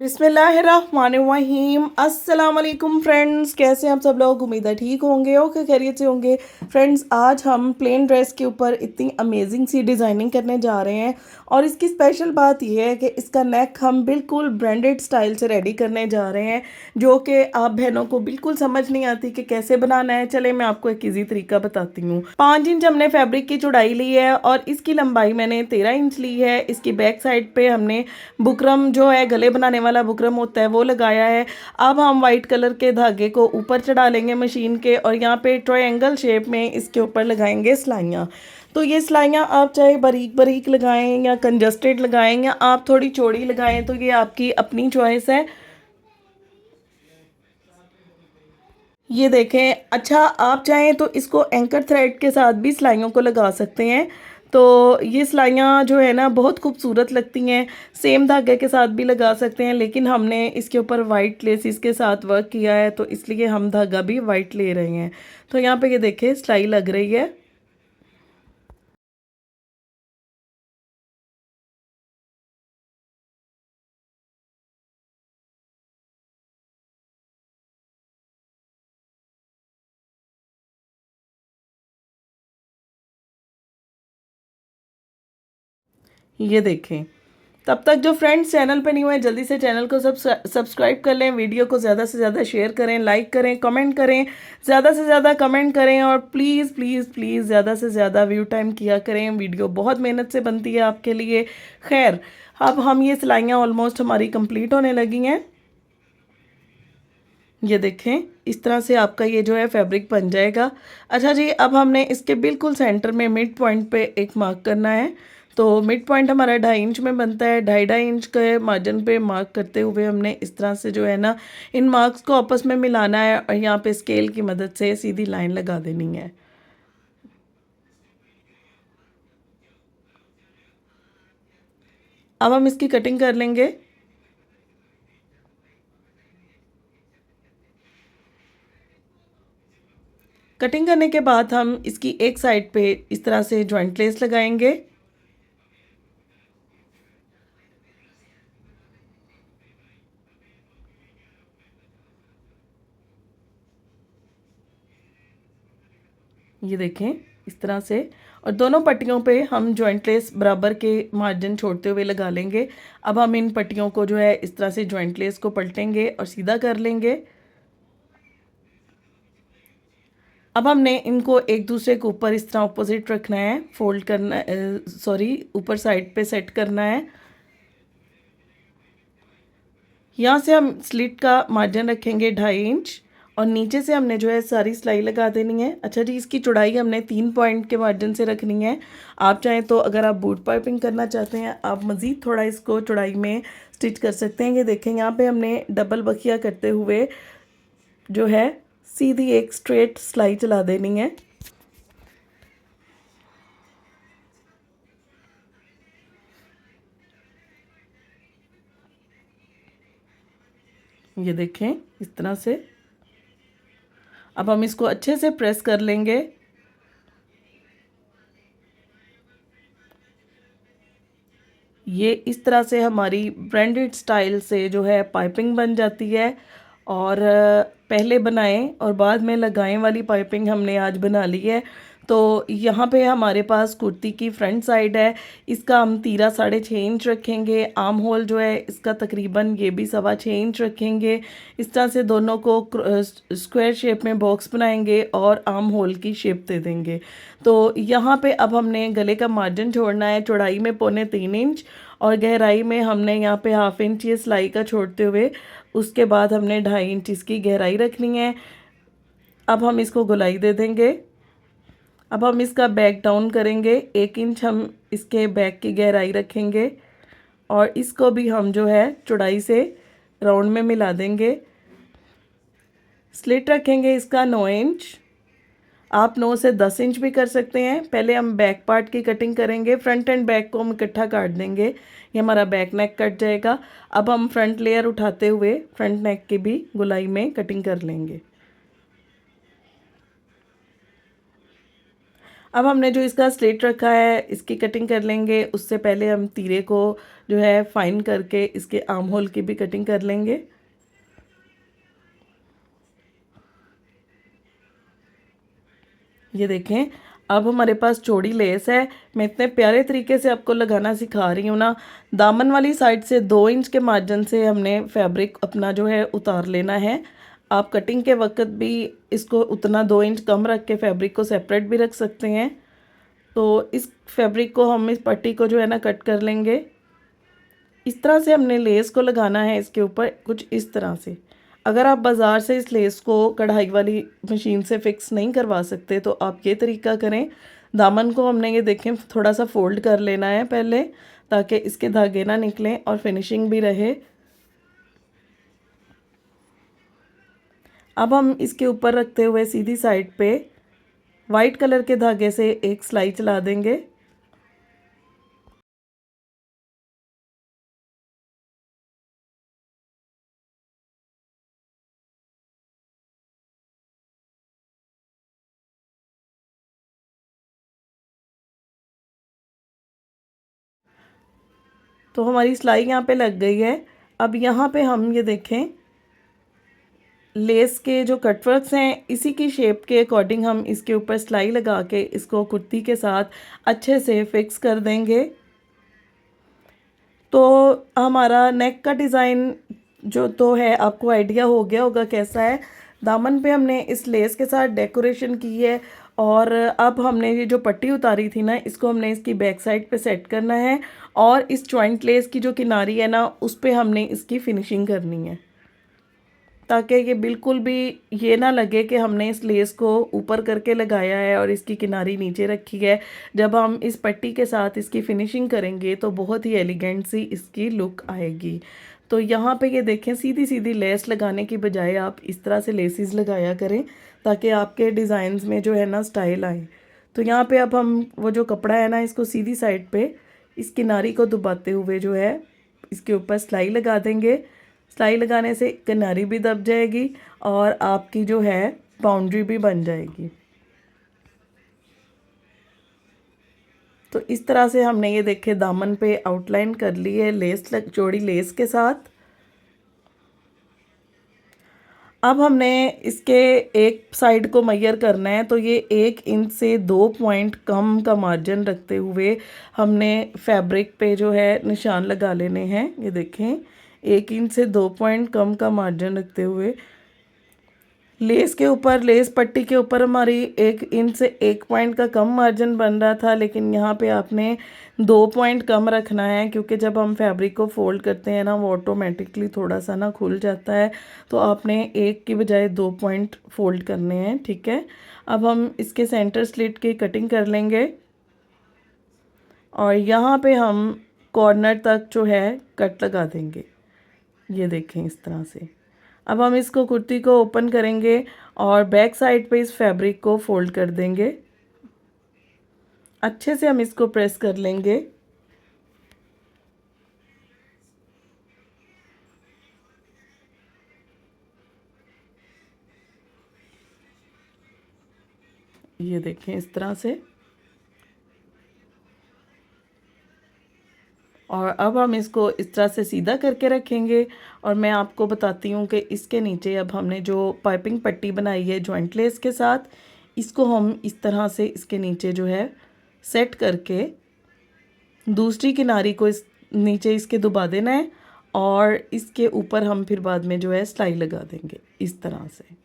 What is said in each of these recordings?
बिस्मिल्लाहिर्रहमानिर्रहीम अस्सलाम वालेकुम फ्रेंड्स, कैसे हैं आप सब लोग। उम्मीद है ठीक होंगे और खैरियत से होंगे। फ्रेंड्स, आज हम प्लेन ड्रेस के ऊपर इतनी अमेजिंग सी डिज़ाइनिंग करने जा रहे हैं और इसकी स्पेशल बात यह है कि इसका नेक हम बिल्कुल ब्रांडेड स्टाइल से रेडी करने जा रहे हैं, जो कि आप बहनों को बिल्कुल समझ नहीं आती कि कैसे बनाना है। चले मैं आपको एक ईजी तरीका बताती हूँ। 5 इंच हमने फैब्रिक की चौड़ाई ली है और इसकी लंबाई मैंने 13 इंच ली है। इसकी बैक साइड पे हमने बुकरम जो है गले बनाने वाला बुकरम होता है वो लगाया है। अब हम वाइट कलर के धागे को ऊपर चढ़ा लेंगे मशीन के और यहाँ पे ट्रायंगल शेप में इसके ऊपर लगाएंगे सिलाइयाँ। तो ये सिलाइयाँ आप चाहे बारीक बारीक लगाएं या कंजस्टेड लगाएं या आप थोड़ी चौड़ी लगाएं, तो ये आपकी अपनी चॉइस है। ये देखें, अच्छा आप चाहें तो इसको एंकर थ्रेड के साथ भी सिलाइयों को लगा सकते हैं। तो ये सिलाइयाँ जो है ना बहुत खूबसूरत लगती हैं। सेम धागे के साथ भी लगा सकते हैं, लेकिन हमने इसके ऊपर वाइट लेसिस के साथ वर्क किया है तो इसलिए हम धागा भी वाइट ले रहे हैं। तो यहाँ पे ये देखें सिलाई लग रही है। ये देखें, तब तक जो फ्रेंड्स चैनल पे नहीं हुए जल्दी से चैनल को सब्सक्राइब कर लें, वीडियो को ज़्यादा से ज़्यादा शेयर करें, लाइक करें, कमेंट करें, ज़्यादा से ज़्यादा कमेंट करें और प्लीज़ प्लीज़ प्लीज़ ज़्यादा से ज़्यादा व्यू टाइम किया करें। वीडियो बहुत मेहनत से बनती है आपके लिए। खैर, अब हम ये सिलाइयाँ ऑलमोस्ट हमारी कंप्लीट होने लगी हैं। ये देखें, इस तरह से आपका ये जो है फैब्रिक बन जाएगा। अच्छा जी, अब हमने इसके बिल्कुल सेंटर में मिड पॉइंट पे एक मार्क करना है। तो मिड पॉइंट हमारा 2.5 इंच में बनता है। 2.5 2.5 इंच के मार्जिन पे मार्क करते हुए हमने इस तरह से जो है ना इन मार्क्स को आपस में मिलाना है और यहाँ पे स्केल की मदद से सीधी लाइन लगा देनी है। अब हम इसकी कटिंग कर लेंगे। कटिंग करने के बाद हम इसकी एक साइड पे इस तरह से जॉइंट लेस लगाएंगे। ये देखें, इस तरह से, और दोनों पट्टियों पे हम जॉइंट लेस बराबर के मार्जिन छोड़ते हुए लगा लेंगे। अब हम इन पट्टियों को जो है इस तरह से जॉइंट लेस को पलटेंगे और सीधा कर लेंगे। अब हमने इनको एक दूसरे के ऊपर इस तरह ऑपोजिट रखना है, फोल्ड करना, सॉरी, ऊपर साइड पे सेट करना है। यहाँ से हम स्लिट का मार्जिन रखेंगे 2.5 इंच और नीचे से हमने जो है सारी सिलाई लगा देनी है। अच्छा जी, इसकी चौड़ाई हमने 3 पॉइंट के मार्जिन से रखनी है। आप चाहें तो अगर आप बूट पाइपिंग करना चाहते हैं आप मज़ीद थोड़ा इसको चौड़ाई में स्टिच कर सकते हैं। ये देखें, यहाँ पे हमने डबल बखिया करते हुए जो है सीधी एक स्ट्रेट सिलाई चला देनी है। ये देखें, इस तरह से। अब हम इसको अच्छे से प्रेस कर लेंगे। ये इस तरह से हमारी ब्रांडेड स्टाइल से जो है पाइपिंग बन जाती है। और पहले बनाएं और बाद में लगाएं वाली पाइपिंग हमने आज बना ली है। तो यहाँ पे हमारे पास कुर्ती की फ्रंट साइड है। इसका हम तीरा 6.5 इंच रखेंगे। आर्म होल जो है इसका तकरीबन ये भी 6.25 इंच रखेंगे। इस तरह से दोनों को स्क्वायर शेप में बॉक्स बनाएंगे और आर्म होल की शेप दे देंगे। तो यहाँ पे अब हमने गले का मार्जिन छोड़ना है, चौड़ाई में 3.25 इंच और गहराई में हमने यहाँ पे 1/2 इंच ये सिलाई का छोड़ते हुए उसके बाद हमने 2.5 इंच इसकी गहराई रखनी है। अब हम इसको गोलाई दे देंगे। अब हम इसका बैक डाउन करेंगे। 1 इंच हम इसके बैक की गहराई रखेंगे और इसको भी हम जो है चौड़ाई से राउंड में मिला देंगे। स्लिट रखेंगे इसका 9 इंच। आप 9 से 10 इंच भी कर सकते हैं। पहले हम बैक पार्ट की कटिंग करेंगे। फ्रंट एंड बैक को हम इकट्ठा काट देंगे, ये हमारा बैक नेक कट जाएगा। अब हम फ्रंट लेयर उठाते हुए फ्रंट नेक की भी गोलाई में कटिंग कर लेंगे। अब हमने जो इसका स्लिट रखा है इसकी कटिंग कर लेंगे। उससे पहले हम तीरे को जो है फाइन करके इसके आर्म होल की भी कटिंग कर लेंगे। ये देखें, अब हमारे पास चौड़ी लेस है। मैं इतने प्यारे तरीके से आपको लगाना सिखा रही हूँ ना। दामन वाली साइड से 2 इंच के मार्जिन से हमने फैब्रिक अपना जो है उतार लेना है। आप कटिंग के वक्त भी इसको उतना 2 इंच कम रख के फैब्रिक को सेपरेट भी रख सकते हैं। तो इस फैब्रिक को हम इस पट्टी को जो है ना कट कर लेंगे। इस तरह से हमने लेस को लगाना है इसके ऊपर, कुछ इस तरह से। अगर आप बाज़ार से इस लेस को कढ़ाई वाली मशीन से फिक्स नहीं करवा सकते तो आप ये तरीका करें। दामन को हमने ये देखें थोड़ा सा फोल्ड कर लेना है पहले, ताकि इसके धागे ना निकलें और फिनिशिंग भी रहे। अब हम इसके ऊपर रखते हुए सीधी साइड पे वाइट कलर के धागे से एक सिलाई चला देंगे। तो हमारी सिलाई यहाँ पे लग गई है। अब यहाँ पे हम ये देखें लेस के जो कटवर्क्स हैं इसी की शेप के अकॉर्डिंग हम इसके ऊपर सिलाई लगा के इसको कुर्ती के साथ अच्छे से फिक्स कर देंगे। तो हमारा नेक का डिज़ाइन जो तो है आपको आइडिया हो गया होगा कैसा है। दामन पे हमने इस लेस के साथ डेकोरेशन की है। और अब हमने ये जो पट्टी उतारी थी ना इसको हमने इसकी बैक साइड पे सेट करना है। और इस जॉइंट लेस की जो किनारी है ना उस पे हमने इसकी फिनिशिंग करनी है, ताकि ये बिल्कुल भी ये ना लगे कि हमने इस लेस को ऊपर करके लगाया है और इसकी किनारी नीचे रखी है। जब हम इस पट्टी के साथ इसकी फिनिशिंग करेंगे तो बहुत ही एलिगेंट सी इसकी लुक आएगी। तो यहाँ पे ये देखें सीधी सीधी लेस लगाने की बजाय आप इस तरह से लेसिस लगाया करें, ताकि आपके डिज़ाइंस में जो है ना स्टाइल आए। तो यहाँ पे अब हम वो जो कपड़ा है ना इसको सीधी साइड पे इस किनारी को दबाते हुए जो है इसके ऊपर सिलाई लगा देंगे। सिलाई लगाने से किनारी भी दब जाएगी और आपकी जो है बाउंड्री भी बन जाएगी। तो इस तरह से हमने ये देखे दामन पे आउटलाइन कर ली है चौड़ी लेस के साथ। अब हमने इसके एक साइड को मैयर करना है। तो ये 1 इंच से 2 पॉइंट कम का मार्जिन रखते हुए हमने फैब्रिक पे जो है निशान लगा लेने हैं। ये देखें 1 इंच से 2 पॉइंट कम का मार्जिन रखते हुए लेस के ऊपर, लेस पट्टी के ऊपर हमारी 1 इंच से 1 पॉइंट का कम मार्जिन बन रहा था, लेकिन यहाँ पे आपने 2 पॉइंट कम रखना है, क्योंकि जब हम फैब्रिक को फोल्ड करते हैं ना वो ऑटोमेटिकली थोड़ा सा ना खुल जाता है। तो आपने एक की बजाय 2 पॉइंट फोल्ड करने हैं, ठीक है। अब हम इसके सेंटर स्लिट की कटिंग कर लेंगे और यहाँ पे हम कॉर्नर तक जो है कट लगा देंगे। ये देखें इस तरह से। अब हम इसको कुर्ती को ओपन करेंगे और बैक साइड पे इस फैब्रिक को फोल्ड कर देंगे। अच्छे से हम इसको प्रेस कर लेंगे। ये देखें इस तरह से। और अब हम इसको इस तरह से सीधा करके रखेंगे और मैं आपको बताती हूँ कि इसके नीचे अब हमने जो पाइपिंग पट्टी बनाई है जॉइंट लेस के साथ, इसको हम इस तरह से इसके नीचे जो है सेट करके दूसरी किनारी को इस नीचे इसके दबा देना है और इसके ऊपर हम फिर बाद में जो है सिलाई लगा देंगे इस तरह से।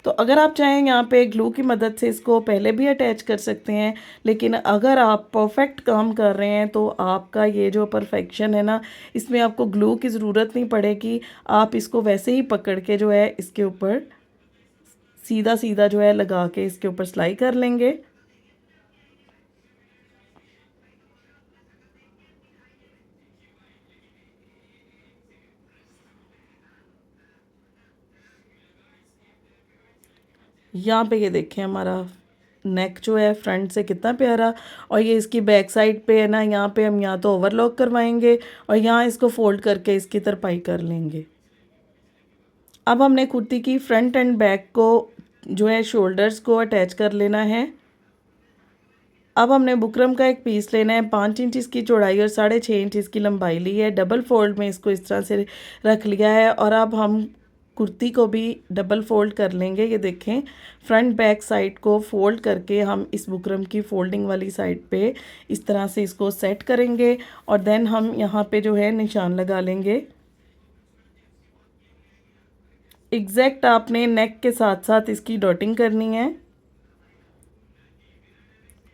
तो अगर आप चाहें यहाँ पे ग्लू की मदद से इसको पहले भी अटैच कर सकते हैं, लेकिन अगर आप परफेक्ट काम कर रहे हैं तो आपका ये जो परफेक्शन है ना इसमें आपको ग्लू की ज़रूरत नहीं पड़ेगी। आप इसको वैसे ही पकड़ के जो है इसके ऊपर सीधा सीधा जो है लगा के इसके ऊपर सिलाई कर लेंगे। यहाँ पे ये देखें हमारा नेक जो है फ्रंट से कितना प्यारा, और ये इसकी बैक साइड पे है ना, यहाँ पे हम यहाँ तो ओवरलॉक करवाएंगे और यहाँ इसको फोल्ड करके इसकी तरपाई कर लेंगे। अब हमने कुर्ती की फ्रंट एंड बैक को जो है शोल्डर्स को अटैच कर लेना है। अब हमने बुकरम का एक पीस लेना है, 5 इंच इसकी चौड़ाई और 6.5 इंच इसकी लंबाई ली है। डबल फोल्ड में इसको इस तरह से रख लिया है। और अब हम कुर्ती को भी डबल फोल्ड कर लेंगे। ये देखें, फ्रंट बैक साइड को फोल्ड करके हम इस बुकरम की फोल्डिंग वाली साइड पे इस तरह से इसको सेट करेंगे और देन हम यहाँ पे जो है निशान लगा लेंगे। एग्जैक्ट आपने नेक के साथ साथ इसकी डॉटिंग करनी है।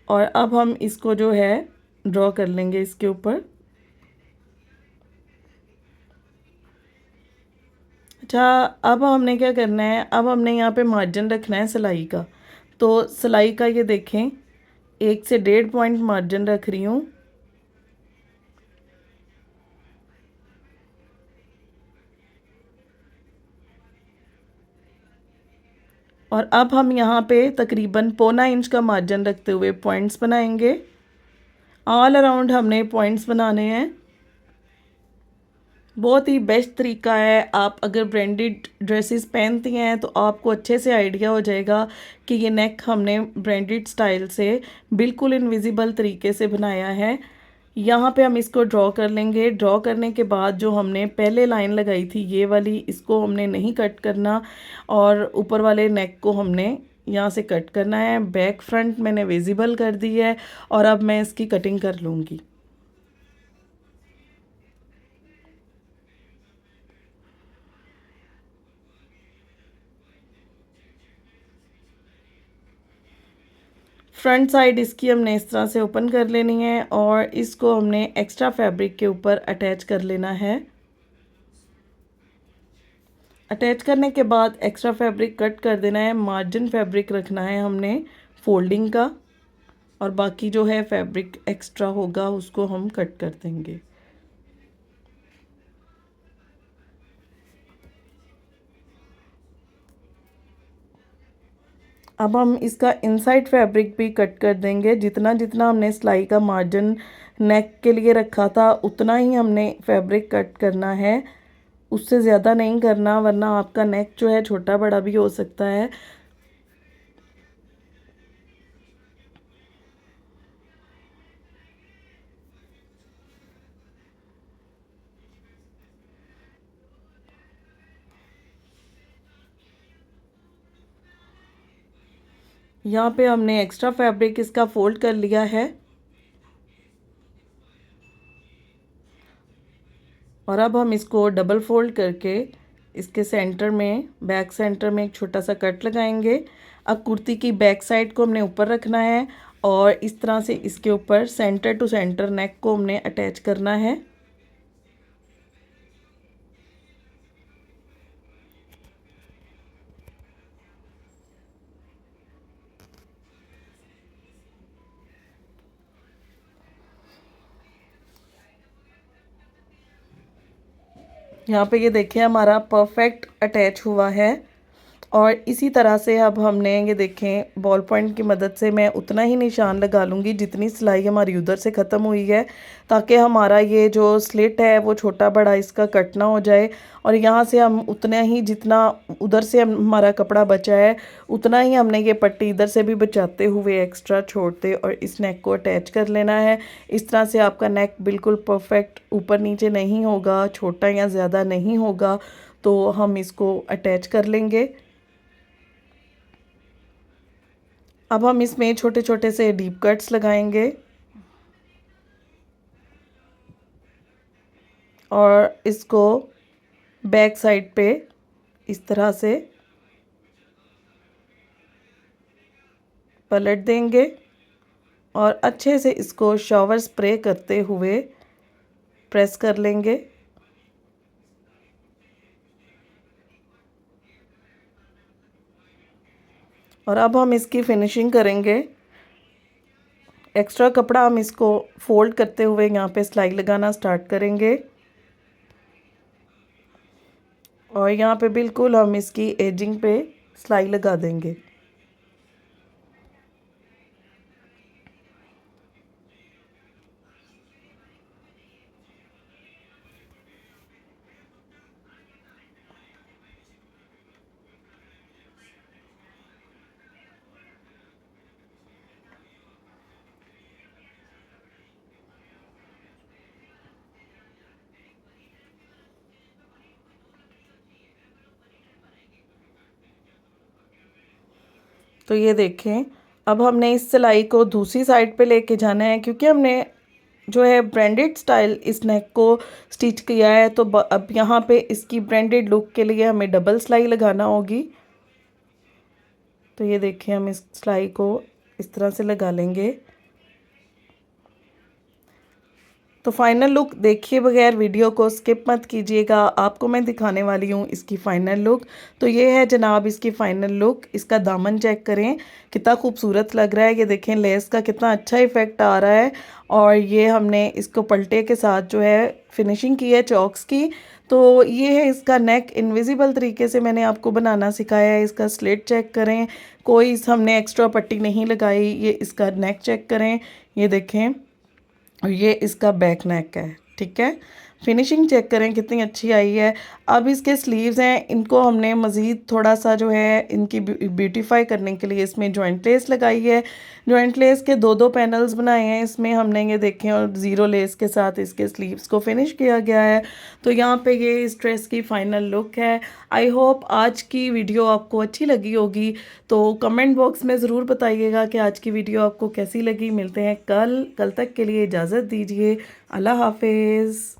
और अब हम इसको जो है ड्रॉ कर लेंगे इसके ऊपर। अच्छा, अब हमने क्या करना है, अब हमने यहाँ पे मार्जिन रखना है सिलाई का। तो सिलाई का ये देखें, 1 से 1.5 पॉइंट मार्जिन रख रही हूँ। और अब हम यहाँ पे तकरीबन 0.25 इंच का मार्जिन रखते हुए पॉइंट्स बनाएंगे। ऑल अराउंड हमने पॉइंट्स बनाने हैं। बहुत ही बेस्ट तरीका है। आप अगर ब्रांडेड ड्रेसेस पहनती हैं तो आपको अच्छे से आइडिया हो जाएगा कि ये नेक हमने ब्रांडेड स्टाइल से बिल्कुल इनविजिबल तरीके से बनाया है। यहाँ पे हम इसको ड्रॉ कर लेंगे। ड्रॉ करने के बाद जो हमने पहले लाइन लगाई थी ये वाली, इसको हमने नहीं कट करना और ऊपर वाले नेक को हमने यहाँ से कट करना है। बैक फ्रंट मैंने विजिबल कर दी है और अब मैं इसकी कटिंग कर लूँगी। फ्रंट साइड इसकी हमने इस तरह से ओपन कर लेनी है और इसको हमने एक्स्ट्रा फैब्रिक के ऊपर अटैच कर लेना है। अटैच करने के बाद एक्स्ट्रा फैब्रिक कट कर देना है। मार्जिन फैब्रिक रखना है हमने फोल्डिंग का और बाकी जो है फैब्रिक एक्स्ट्रा होगा उसको हम कट कर देंगे। अब हम इसका इनसाइड फैब्रिक भी कट कर देंगे। जितना जितना हमने सिलाई का मार्जिन नेक के लिए रखा था उतना ही हमने फैब्रिक कट करना है, उससे ज़्यादा नहीं करना, वरना आपका नेक जो है छोटा बड़ा भी हो सकता है। यहाँ पे हमने एक्स्ट्रा फैब्रिक इसका फोल्ड कर लिया है और अब हम इसको डबल फोल्ड करके इसके सेंटर में, बैक सेंटर में एक छोटा सा कट लगाएंगे। अब कुर्ती की बैक साइड को हमने ऊपर रखना है और इस तरह से इसके ऊपर सेंटर टू सेंटर नेक को हमने अटैच करना है। यहाँ पे ये देखिए हमारा परफेक्ट अटैच हुआ है। और इसी तरह से अब हमने ये देखें बॉल पॉइंट की मदद से मैं उतना ही निशान लगा लूँगी जितनी सिलाई हमारी उधर से ख़त्म हुई है, ताकि हमारा ये जो स्लिट है वो छोटा बड़ा इसका कट ना हो जाए। और यहाँ से हम उतना ही, जितना उधर से हमारा कपड़ा बचा है उतना ही हमने ये पट्टी इधर से भी बचाते हुए एक्स्ट्रा छोड़ते और इस नेक को अटैच कर लेना है। इस तरह से आपका नेक बिल्कुल परफेक्ट ऊपर नीचे नहीं होगा, छोटा या ज़्यादा नहीं होगा। तो हम इसको अटैच कर लेंगे। अब हम इसमें छोटे छोटे से डीप कट्स लगाएंगे और इसको बैक साइड पे इस तरह से पलट देंगे और अच्छे से इसको शॉवर स्प्रे करते हुए प्रेस कर लेंगे। और अब हम इसकी फिनिशिंग करेंगे। एक्स्ट्रा कपड़ा हम इसको फोल्ड करते हुए यहाँ पे सिलाई लगाना स्टार्ट करेंगे और यहाँ पे बिल्कुल हम इसकी एजिंग पे सिलाई लगा देंगे। तो ये देखें, अब हमने इस सिलाई को दूसरी साइड पे लेके जाना है, क्योंकि हमने जो है ब्रांडेड स्टाइल इस नेक को स्टिच किया है, तो अब यहाँ पे इसकी ब्रांडेड लुक के लिए हमें डबल सिलाई लगाना होगी। तो ये देखिए, हम इस सिलाई को इस तरह से लगा लेंगे। तो फाइनल लुक देखिए बगैर वीडियो को स्किप मत कीजिएगा, आपको मैं दिखाने वाली हूँ इसकी फ़ाइनल लुक। तो ये है जनाब इसकी फ़ाइनल लुक। इसका दामन चेक करें कितना खूबसूरत लग रहा है। ये देखें लेस का कितना अच्छा इफ़ेक्ट आ रहा है। और ये हमने इसको पलटे के साथ जो है फिनिशिंग की है चॉक्स की। तो ये है इसका नेक, इनविजिबल तरीके से मैंने आपको बनाना सिखाया है। इसका स्लिट चेक करें, कोई हमने एक्स्ट्रा पट्टी नहीं लगाई। ये इसका नेक चेक करें, ये देखें, और ये इसका बैक नेक है। ठीक है, फिनिशिंग चेक करें कितनी अच्छी आई है। अब इसके स्लीव्स हैं, इनको हमने मज़ीद थोड़ा सा जो है इनकी ब्यूटीफाई करने के लिए इसमें जॉइंट लेस लगाई है। जॉइंट लेस के दो दो पैनल्स बनाए हैं इसमें हमने, ये देखें, और ज़ीरो लेस के साथ इसके स्लीव्स को फिनिश किया गया है। तो यहाँ पे ये इस ड्रेस की फ़ाइनल लुक है। आई होप आज की वीडियो आपको अच्छी लगी होगी। तो कमेंट बॉक्स में ज़रूर बताइएगा कि आज की वीडियो आपको कैसी लगी। मिलते हैं कल तक के लिए इजाज़त दीजिए। अल्लाह हाफिज़।